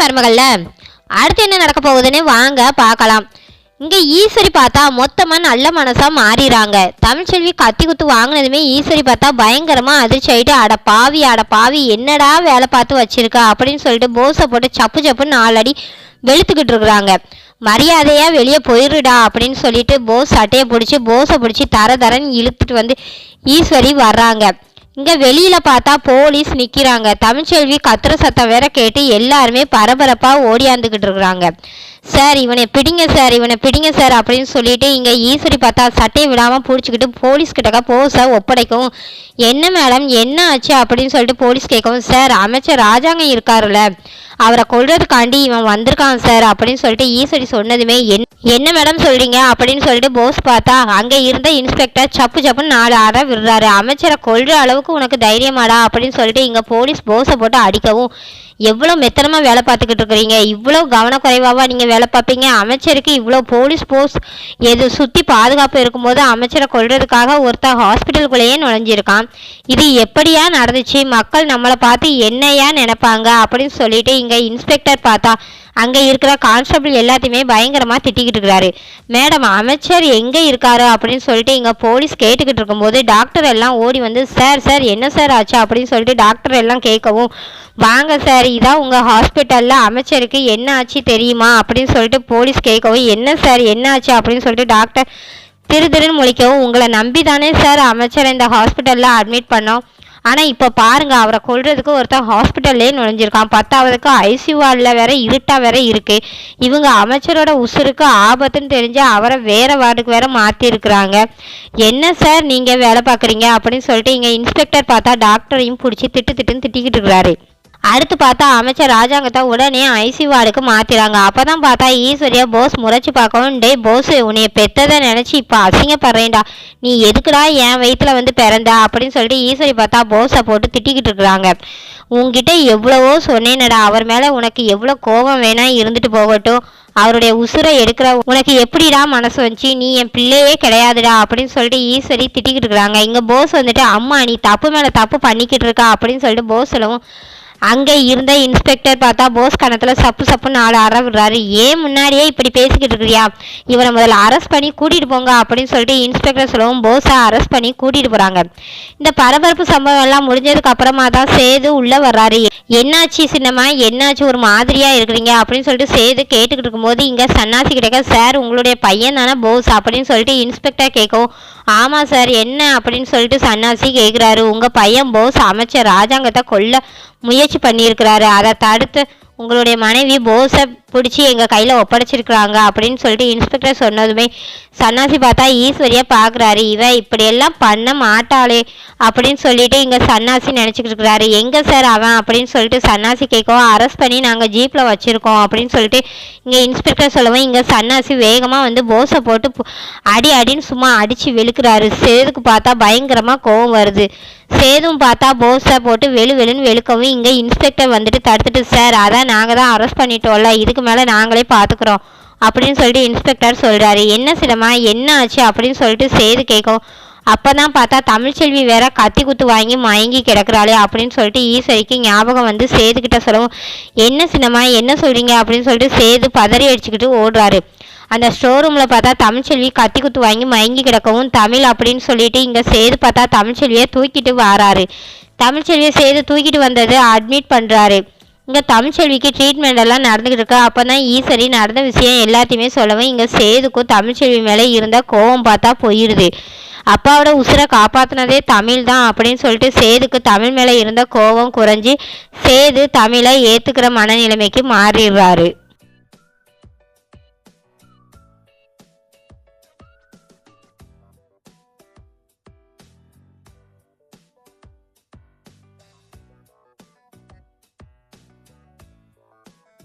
மருமகள்ல அடுத்து என்ன நடக்க போகுதுன்னு வாங்க பார்க்கலாம். இங்க ஈஸ்வரி பார்த்தா மொத்தமா நல்ல மனசா மாறிறாங்க. தமிழ்ச்செல்வி கத்தி குத்து வாங்கினதுமே ஈஸ்வரி பார்த்தா பயங்கரமா அதிர்ச்சி ஆயிட்டு அட பாவி என்னடா வேலை பார்த்து வச்சிருக்கா அப்படின்னு சொல்லிட்டு போஸை போட்டு சப்பு சப்புன்னு 4 அடி வெளுத்துக்கிட்டு இருக்கிறாங்க. மரியாதையா வெளியே போயிடுடா அப்படின்னு சொல்லிட்டு போஸ் சட்டையை போஸை பிடிச்சி தரன்னு இழுத்துட்டு வந்து ஈஸ்வரி வர்றாங்க. இங்க வெளியில பார்த்தா போலீஸ் நிக்கிறாங்க. தமிழ்ச்செல்வி கத்துற சத்தம் வேற கேட்டு எல்லாருமே பரபரப்பா ஓடியாந்துக்கிட்டு இருக்கிறாங்க. சார் இவனை பிடிங்க சார் அப்படின்னு சொல்லிட்டு இங்க ஈஸ்வரி பார்த்தா சட்டையை விடாம பிடிச்சிக்கிட்டு போலீஸ் கிட்டக்க போஸை ஒப்படைக்கவும், என்ன மேடம் என்ன ஆச்சு அப்படின்னு சொல்லிட்டு போலீஸ் கேட்கவும், சார் அமைச்சர் ராஜாங்கம் இருக்காருல்ல அவரை கொல்றதுக்காண்டி இவன் வந்திருக்கான் சார் அப்படின்னு சொல்லிட்டு ஈஸ்வரி சொன்னதுமே என்ன மேடம் சொல்றீங்க அப்படின்னு சொல்லிட்டு போஸ் பார்த்தா அங்க இருந்த இன்ஸ்பெக்டர் சப்புன்னு 4 அறை விடுறாரு. அமைச்சரை கொல்ற அளவுக்கு உனக்கு தைரியமாடா அப்படின்னு சொல்லிட்டு இங்க போலீஸ் போஸை போட்டு அடிக்கவும், எவ்வளோ மெத்தனமா வேலை பார்த்துக்கிட்டு இருக்கிறீங்க, இவ்வளோ கவனக்குறைவாவா நீங்க வேலை பார்ப்பீங்க, அமைச்சருக்கு இவ்வளோ போலீஸ் போஸ்ட் எது சுற்றி பாதுகாப்பு இருக்கும்போது அமைச்சரை கொல்றதுக்காக ஒருத்தர் ஹாஸ்பிட்டலுக்குள்ளேயே நுழைஞ்சிருக்கான், இது எப்படியா நடந்துச்சு, மக்கள் நம்மளை பார்த்து என்னையா நினைப்பாங்க அப்படின்னு சொல்லிட்டு இங்க இன்ஸ்பெக்டர் பார்த்தா அங்க இருக்கிற கான்ஸ்டபிள் எல்லாத்தையுமே பயங்கரமா திட்டிக்கிட்டு இருக்கிறாரு. மேடம் அமைச்சர் எங்க இருக்காரு அப்படின்னு சொல்லிட்டு இங்க போலீஸ் கேட்டுக்கிட்டு இருக்கும்போது டாக்டர் எல்லாம் ஓடி வந்து, சார் என்ன சார் ஆச்சு அப்படின்னு சொல்லிட்டு டாக்டர் எல்லாம் கேட்கவும், வாங்க சார் இதான் உங்க ஹாஸ்பிட்டல்ல அமைச்சருக்கு என்ன ஆச்சு தெரியுமா அப்படின்னு சொல்லிட்டு போலீஸ் கேட்கவும், என்ன சார் என்ன ஆச்சு அப்படின்னு சொல்லிட்டு டாக்டர் திருன்னு முழிக்கவும், உங்களை நம்பி தானே சார் அமைச்சர் இந்த ஹாஸ்பிட்டல்ல அட்மிட் பண்ணோம், ஆனா இப்ப பாருங்க அவரை கொல்றதுக்கு ஒருத்தர் ஹாஸ்பிட்டல்லே நுழைஞ்சிருக்கான், 10ஆவதுக்கு ஐசியூ வார்டில் வேற இருட்டா வேற இருக்கு, இவங்க அமைச்சரோட உசுருக்கு ஆபத்துன்னு தெரிஞ்சு அவரை வேற வார்டுக்கு வேற மாத்தி இருக்கிறாங்க, என்ன சார் நீங்க வேலை பார்க்குறீங்க அப்படின்னு சொல்லிட்டு இங்க இன்ஸ்பெக்டர் பார்த்தா டாக்டரையும் பிடிச்சி திட்டுன்னு திட்டிக்கிட்டு இருக்கிறாரு. அடுத்து பார்த்தா அமைச்சர் ராஜாங்கத்தை உடனே ஐசியூ வார்டுக்கு மாத்திராங்க. அப்பதான் பார்த்தா ஈஸ்வரியா போஸ் முறைச்சு பார்க்கவும், டே போஸ் உன்னைய பெத்ததை நினைச்சு இப்ப அசிங்கப்படுறேன்டா, நீ எதுக்குடா என் வயிற்றுல வந்து பிறந்தா அப்படின்னு சொல்லிட்டு ஈஸ்வரி பார்த்தா போஸை போட்டு திட்டிக்கிட்டு இருக்கிறாங்க. உங்ககிட்ட எவ்வளவோ சொன்னேனடா, அவர் மேல உனக்கு எவ்வளோ கோபம் வேணா இருந்துட்டு போகட்டும், அவருடைய உசுரை எடுக்கிற உனக்கு எப்படிடா மனசு வந்துச்சு, நீ என் பிள்ளையே கிடையாதுடா அப்படின்னு சொல்லிட்டு ஈஸ்வரி திட்டிக்கிட்டு இருக்கிறாங்க. இங்க போஸ் வந்துட்டு, அம்மா நீ தப்பு மேல தப்பு பண்ணிக்கிட்டு இருக்கா அப்படின்னு சொல்லிட்டு போஸ் சொல்லவும், அங்கே இருந்த இன்ஸ்பெக்டர் பார்த்தா போஸ் கணத்துல சப்பு 4 அறை விடுறாரு. ஏன் முன்னாடியே இப்படி பேசிக்கிட்டு இருக்கிறியா, இவரை முதல்ல அரெஸ்ட் பண்ணி கூட்டிட்டு போங்க அப்படின்னு சொல்லிட்டு இன்ஸ்பெக்டர் சொல்லவும் போஸை அரெஸ்ட் பண்ணி கூட்டிட்டு போறாங்க. இந்த பரபரப்பு சம்பவம் எல்லாம் முடிஞ்சதுக்கு அப்புறமா தான் சேது உள்ள வர்றாரு. என்னாச்சு சின்னம்மா என்னாச்சு ஒரு மாதிரியா இருக்கிறீங்க அப்படின்னு சொல்லிட்டு சேது கேட்டுக்கிட்டு இருக்கும்போது இங்க சன்னாசி கிட்ட, சார் உங்களுடைய பையன் தானே போஸ் அப்படின்னு சொல்லிட்டு இன்ஸ்பெக்டர் கேட்கவும், ஆமா சார் என்ன அப்படின்னு சொல்லிட்டு சன்னாசி கேட்கிறாரு, உங்க பையன் போஸ் அமைச்சர் ராஜாங்கத்தை கொல்ல முயற்சி பண்ணியிருக்கிறாரு, அதை தடுத்து உங்களுடைய மனைவி போஸை பிடிச்சி எங்கள் கையில் ஒப்படைச்சிருக்கிறாங்க அப்படின்னு சொல்லிட்டு இன்ஸ்பெக்டர் சொன்னதுமே சன்னாசி பார்த்தா ஈஸ்வரியா பார்க்குறாரு, இவன் இப்படியெல்லாம் பண்ண மாட்டாளே அப்படின்னு சொல்லிட்டு இங்கே சன்னாசி நினச்சிக்கிட்டு இருக்கிறாரு. எங்கே சார் அவன் அப்படின்னு சொல்லிட்டு சன்னாசி கேட்கவும், அரெஸ்ட் பண்ணி நாங்கள் ஜீப்பில் வச்சுருக்கோம் அப்படின்னு சொல்லிட்டு இங்கே இன்ஸ்பெக்டர் சொல்லவும் இங்கே சன்னாசி வேகமாக வந்து போஸை போட்டு அடின்னு சும்மா அடித்து வெளுக்கிறாரு. சேதுக்கு பார்த்தா பயங்கரமாக கோவம் வருது. சேதும் பார்த்தா போஸை போட்டு வெளுன்னு வெளுக்கவும் இங்கே இன்ஸ்பெக்டர் வந்துட்டு தடுத்துட்டு, சார் அதான் நாங்கள் தான் அரெஸ்ட் பண்ணிட்டோம்ல, இதுக்கு மேலே நாங்களே பார்த்துக்குறோம் அப்படின்னு சொல்லிட்டு இன்ஸ்பெக்டர் சொல்கிறாரு. என்ன சிலமா என்ன ஆச்சு அப்படின்னு சொல்லிட்டு சேது கேட்கும். அப்போ தான் பார்த்தா தமிழ்ச்செல்வி வேற கத்தி குத்து வாங்கி மயங்கி கிடக்குறாளே அப்படின்னு சொல்லிட்டு ஈஸ்வரிக்கு ஞாபகம் வந்து சேதுக்கிட்ட சொல்லவும், என்ன சின்னம்மா என்ன சொல்கிறீங்க அப்படின்னு சொல்லிட்டு சேது பதறி அடிச்சுக்கிட்டு ஓடுறாரு. அந்த ஸ்டோர் ரூமில் பார்த்தா தமிழ்ச்செல்வி கத்தி குத்து வாங்கி மயங்கி கிடக்கவும், தமிழ் அப்படின்னு சொல்லிட்டு இங்கே சேது பார்த்தா தமிழ்ச்செல்வியை தூக்கிட்டு வராரு. தமிழ்ச்செல்வியை சேது தூக்கிட்டு வந்தது அட்மிட் பண்ணுறாரு. இங்கே தமிழ்ச்செல்விக்கு ட்ரீட்மெண்ட் எல்லாம் நடந்துக்கிட்டு இருக்கு. அப்போ தான் ஈஸ்வரி நடந்த விஷயம் எல்லாத்தையுமே சொல்லவும் இங்கே சேதுக்கும் தமிழ்ச்செல்வி மேலே இருந்த கோவம் பார்த்தா போயிடுது. அப்பாவோட உசுரை காப்பாற்றினதே தமிழ் தான் அப்படின்னு சொல்லிட்டு சேதுக்கு தமிழ் மேலே இருந்த கோவம் குறைஞ்சி சேது தமிழை ஏற்றுக்கிற மனநிலைமைக்கு மாறிடுறாரு.